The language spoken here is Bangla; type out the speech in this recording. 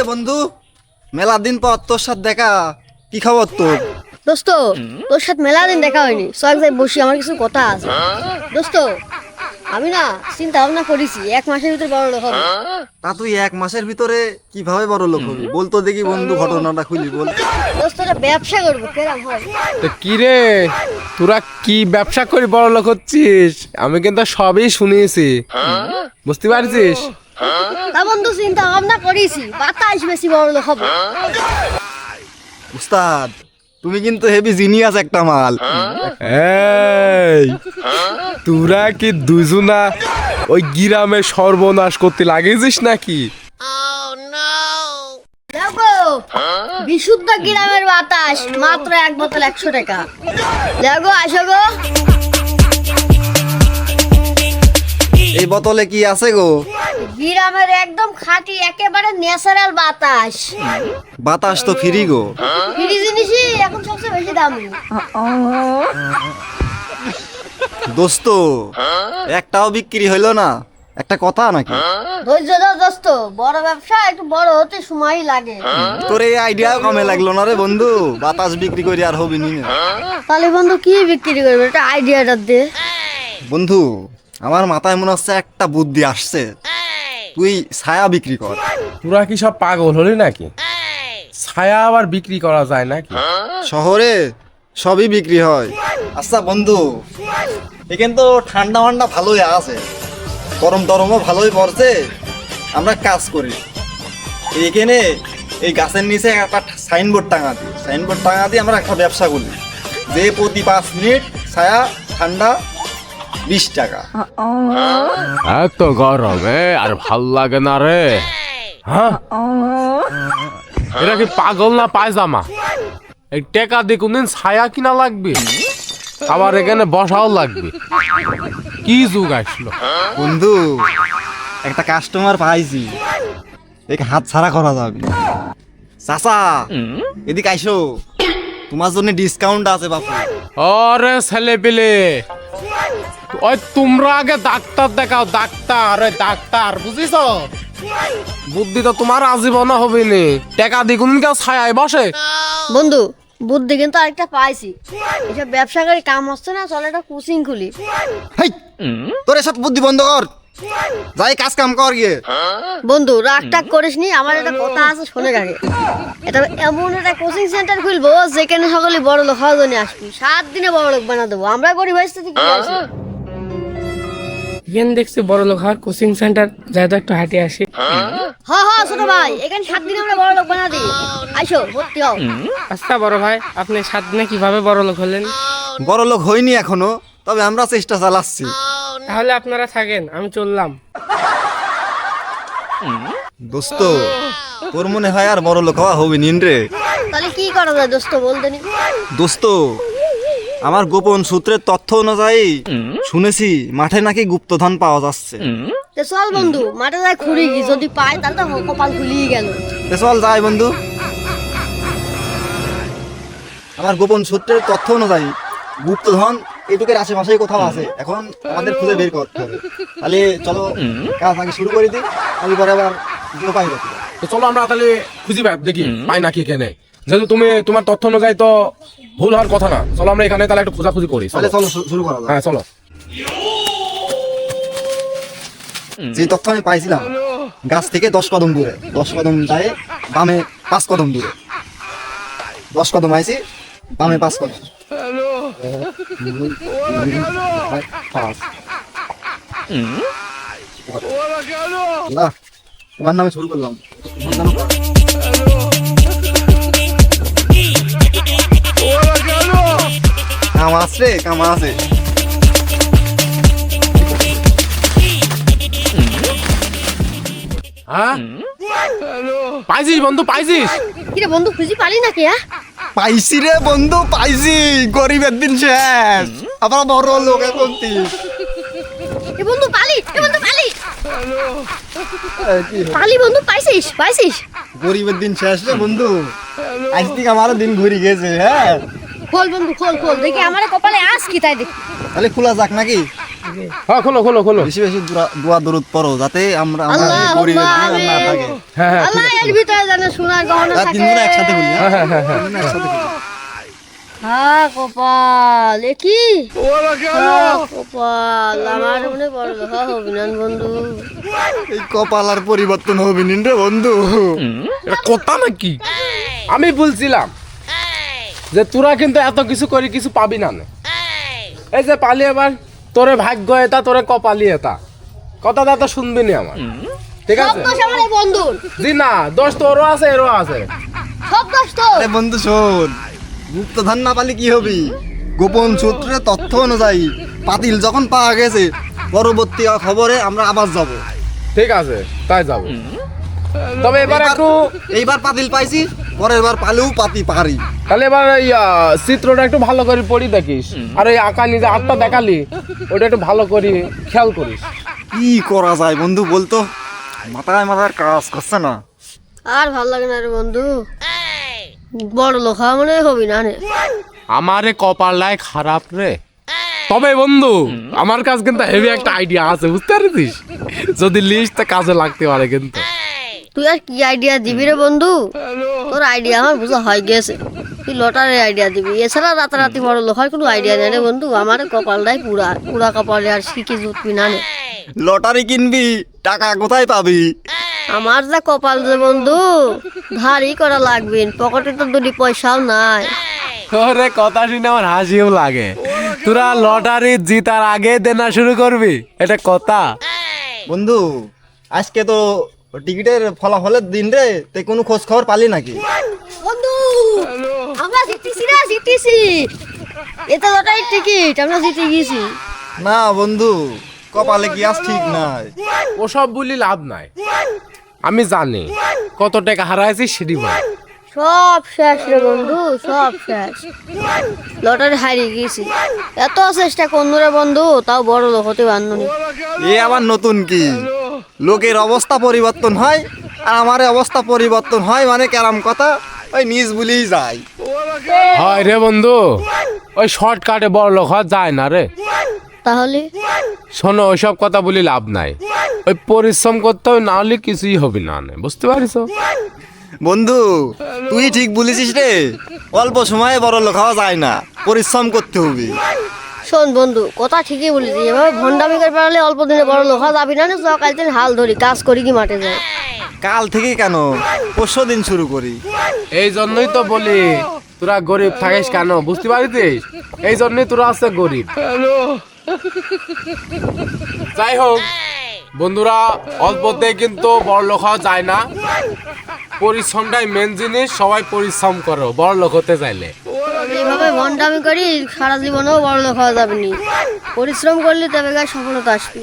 কিরে বন্ধু, মেলা দিন পর তোর সাথে দেখা, কি খবর তোর? দোস্ত, তোর সাথে মেলা দিন দেখা হয়নি, সব যাই বসি, আমার কিছু কথা আছে। দোস্ত, আমি না চিন্তা ভাবনা করেছি 1 মাসের ভিতরে বড় লোক হবে। তা তুই 1 মাসের ভিতরে কিভাবে বড় লোক হবি? বলতো দেখি বন্ধু, ঘটনাটা খুলি বল। দোস্ত, একটা ব্যবসা করবো, কেরাম হয়? তো কি রে, তোরা কি ব্যবসা করে বড় লোক হচ্ছিস? আমি কিন্তু সবই শুনেছি, বুঝতে পারছিস? তা বন্ধু, চিন্তা ভাবনা করেছি, বাতাস বেশি বড় লোক হবে। উস্তাদ, তুমি কিন্তু হেভি জিনিয়াস একটা মাল। এই, তোরা কি দুজনা ওই গ্রামে সর্বনাশ করতে লাগিয়েছিস নাকি? দেখো, বিশুদ্ধ গ্রামের বাতাস, মাত্র 1 বোতল 100 টাকা। দেখো, আসো গো। এই বোতলে কি আছে গো? গ্রামের একদম খাঁটি, একেবারে ন্যাচারাল বাতাস। বাতাস তো ফ্রি গো। ফ্রি জিনিসই এখন সবচেয়ে বেশি দামি। দোস্ত, একটাও বিক্রি হইলো না, একটা কথা নাকি? ধৈর্য ধর দোস্ত, বড় ব্যবসা একটু বড় হতে সময় লাগে। তোর এই আইডিয়াও কমে লাগলো না রে বন্ধু, বাতাস বিক্রি করি আর হবি নি। তাহলে বন্ধু কি বিক্রি করবে, একটা আইডিয়াটা দে। বন্ধু, আমার মাথায় মনে হচ্ছে একটা বুদ্ধি আসছে, তুই ছায়া বিক্রি কর। তোরা কি সব পাগল হলি নাকি? ছায়া আবার বিক্রি করা যায় নাকি? শহরে সবই বিক্রি হয়। আচ্ছা বন্ধু, এখানে তো ঠান্ডা ঠান্ডা ভালোই আছে, গরম টরমও ভালোই পড়ছে, আমরা কাজ করি এখানে এই গাছের নিচে একটা সাইনবোর্ড টাঙা দিই, সাইনবোর্ড টাঙা দিয়ে আমরা একটা ব্যবসা করি, যে প্রতি 5 মিনিট ছায়া ঠান্ডা 20 টাকা। এত গরমে আর ভাল লাগে না রে। হ্যাঁ, এটা কি পাগল না পায়জামা? এই টেকা দিয়ে কোনদিন ছায়া কিনা লাগবে, আবার এখানে বসাও লাগবে। কি যুগ আসলো বন্ধু, একটা কাস্টমার পাইছি, এক হাত ছাড়া করা যাবে। চাচা, এদিকে আইসো, তোমার জন্য ডিসকাউন্ট আছে বাপু। ওরে ছেলে পেলে, ওই তোমরা আগে ডাক্তার দেখাও, ডাক্তার, ওই ডাক্তার, বুঝিস? বুদ্ধি তো তোমার আজীবন হবে নি, টেকা দ্বিগুণ কেউ ছায়ায় বসে। বন্ধু, বুদ্ধি কিন্তু আরেকটা পাইছি, এসব ব্যবসা করে কাম হচ্ছে না, চলে একটা কোচিং খুলি। হেই, তোর এসব বুদ্ধি বন্ধ কর, যাই কাজ কাম কর গিয়ে। বন্ধু, রাগ টাগ করিস নি, আমার একটা কথা আছে, শোনে আগে। এটা এমন একটা কোচিং সেন্টার খুলবো যেখানে সকলে বড় লোক হওয়ার জন্য আসবি, 7 দিনে বড় লোক বানা দেবো। আমরা গরিব পরিস্থিতি কি আছে? এখানে দেখছি বড় লোক হওয়ার কোচিং সেন্টার, যাই তো একটু হাঁটে আসি। হ্যাঁ ছোট ভাই, এখানে 7 দিনে আমরা বড় লোক বানা দিই, আইসো ভর্তি হও। আচ্ছা বড় ভাই, আপনি 7 দিনে কিভাবে বড় লোক হলেন? বড় লোক হইনি এখনো, তবে আমরা চেষ্টা চালাচ্ছি। তাহলে আপনারা থাকেন, আমি চললাম। দোস্ত, তোর মনে হয় আর বড় লোক হওয়া হবে নিন রে। তাহলে কি করা যায় দোস্ত, বলতে নি? দোস্ত, আমার গোপন সূত্রের তথ্য অনুযায়ী শুনেছি মাঠে নাকি গুপ্তধন পাওয়া যাচ্ছে। তো চল বন্ধু, মাঠে যাই খুঁড়ি গি, যদি পাই তাহলে তো কপাল খুলিয়ে গেল। তে চল যাই বন্ধু। আমার গোপন সূত্রের তথ্য অনুযায়ী গুপ্তধন এটুকের আশেপাশেই কোথাও আছে, এখন আমাদের খুঁজে বের করতে হবে। তাহলে চলো কাজ আগে শুরু করে দিই, আমি পরে আবার পাই দেখি। তো চলো আমরা তাহলে খুঁজি দেখি পাই নাকি এখানে, যেহেতু তুমি তোমার তথ্য অনুযায়ী তো ভুল হওয়ার কথা না। চলো আমরা এখানে তাহলে একটু খোঁজাখুঁজি করি। তাহলে চলো শুরু করা যাক। হ্যাঁ চলো। যে তথ্য আমি পাইছিলাম, গাছ থেকে 10 কদম দূরে, 10 কদম যায় বামে 5 কদম দূরে, 10 কদম আইছি বামে 5 কদম। না, তোমার নামে শুরু করলাম। কাম আছে, কাম আছে। হ্যাঁ, পাইছিস বন্ধু, পাইছিস? কিরে বন্ধু, খুঁজি পালি নাকি? হ্যাঁ, পাইছি রে বন্ধু, পাইছি। গরিবের দিন শেষ, আবার বড় লোক এখন তুই। এ বন্ধু পালি, এ বন্ধু পালি, পালি বন্ধু, পাইছিস পাইছিস? গরিবের দিন শেষ রে বন্ধু, আজ থেকে আমারও দিন ঘুরে গেছে। হ্যাঁ, খোল বন্ধু, খোল খোল, দেখি আমার কপালে আস কি তাই দেখি। তাহলে খোলা যাক নাকি? থেকে হ্যাঁ খোলো খোলো খোলো। বেশি বেশি দোয়া দরুদ পড়ো যাতে আমরা আল্লাহ গরিবের দিন আর না আমিন। থাকে। হ্যাঁ হ্যাঁ আল্লাহ এর ভিতরে যেন সোনার গহনা থাকে। তিনজনে একসাথে বলি, হ্যাঁ? হ্যাঁ হ্যাঁ হ্যাঁ। তিনজনে একসাথে বলি। হ্যাঁ কপাল এ কি হ্যাঁ, কপাল আমার মনে বড় লোহা হবি না বন্ধু। এই কপাল আর পরিবর্তন হবে নিন রে বন্ধু। এটা কথা নাকি? আমি বলছিলাম যে তোরা কিন্তু এত কিছু করে কিছু পাবি না নে। এই যে পালি এবার তোরে ভাগ্য এটা তোরে কপালি এটা কথাটা তো শুনবি নি আমার, ঠিক সব আছে? দোষ আমার এই বন্ধুর, জি না, দোষ তোরও আছে এরও আছে। সব দোষ তো। আরে বন্ধু শোন, গুপ্তধন না পালি কি হবি? গোপন সূত্রে তথ্য অনুযায়ী পাতিল যখন পাওয়া গেছে, পরবর্তী খবরে আমরা আবার যাব। ঠিক আছে, তাই যাব। তবে এবার একটু এইবার পাতিল পাইছি, পরের বার পালেও পাতি পারি। তাহলে এবার এই চিত্রটা একটু ভালো করে পড়ি দেখিস, আর এই আঁকা নিজে আটটা দেখালি ওটা একটু ভালো করে খেয়াল করিস। কি করা যায় বন্ধু বলতো? মাথায় মাথায় কাজ করছে না। আর ভাল লাগে না রে বন্ধু, বড় লোক হওয়া মনে হবি না রে। আমারে কপালটাই খারাপ রে। তবে বন্ধু আমার কাছে কিন্তু হেভি একটা আইডিয়া আছে, বুঝতে পারছিস? যদি লিস্ট কাজে লাগতে পারে কিন্তু। তুই আর কি আইডিয়া দিবি রে বন্ধু? তোর আইডিয়া আমার বুঝা হয়ে গেছে, তুই লটারি আইডিয়া দিবি। এছাড়া রাতারাতি বড় লোক হয় কোনো আইডিয়া নেই রে বন্ধু। আমার কপালটাই পুরা পুরা কপালে আর শিখে জুটবি না রে। লটারি কিনবি, টাকা কোথায় পাবি? আমার যা কপাল যে বন্ধু, ধারই করা লাগবে, পকেটে তো দুটি পয়সাও নাই। ওরে কথা শুনে আমার হাসিও লাগে। তোরা লটারি জিতার আগে দেনা শুরু করবি, এটা কথা? বন্ধু আজকে তো টিকিটের ফলাফলের দিন রে, তে কোনো খোঁজ খবর পালি নাকি? বন্ধু আমরা জিতেছি না, জিতেছি। এটা লটারির টিকিট, আমরা জিতে গেছি। না বন্ধু, কপালে কি আজ ঠিক নাই। ওসব বলি লাভ নাই, আমি জানি কত টাকা হারাইছি সেটি বল। সব শেষ রে বন্ধু, সব শেষ। লটারি হারিয়ে গেছি। এত চেষ্টা করলো রে বন্ধু, তাও বড় লোক হতে পারলো না। এ আবার নতুন কি? লোকের অবস্থা পরিবর্তন হয় আর আমার অবস্থা পরিবর্তন হয় মানে কেরাম কথা, ওই নিজ বলেই যায়। হয় রে বন্ধু, ওই শর্টকাটে বড় লোক হওয়া যায় না রে। তাহলে শোনো, ওইসব কথা বলি লাভ নাই। ওই পরিশ্রম করতে হবে, না হলে কিছুই হবে না, বুঝতে পারিস? বন্ধু তুই ঠিক বলেছিস রে, অল্প সময়ে বড় লোক হওয়া যায় না, পরিশ্রম করতে হবে। শোন বন্ধু, কথা ঠিকই বলেছি। এভাবে ভণ্ডামি করে পারলে অল্প দিনে বড় লোক হওয়া যাবি না। সকাল দিন হাল ধরি, কাজ করি কি মাঠে যায়। কাল থেকে কেন, পরশু দিন শুরু করি। এই জন্যই তো বলি তোরা গরিব থাকিস কেন, বুঝতে পারিস? এই জন্যই তোরা আছে গরিব। যাই হোক বন্ধুরা, অল্পতে কিন্তু বড় লোক হওয়া যায় না। পরিশ্রমটাই মেন জিনিস, সবাই পরিশ্রম করো বড় লোক হতে চাইলে। এইভাবে ভণ্ডামি করি সারা জীবনেও বড় লোক হওয়া যাবে না। পরিশ্রম করলে তবে গায়ে সফলতা আসবে।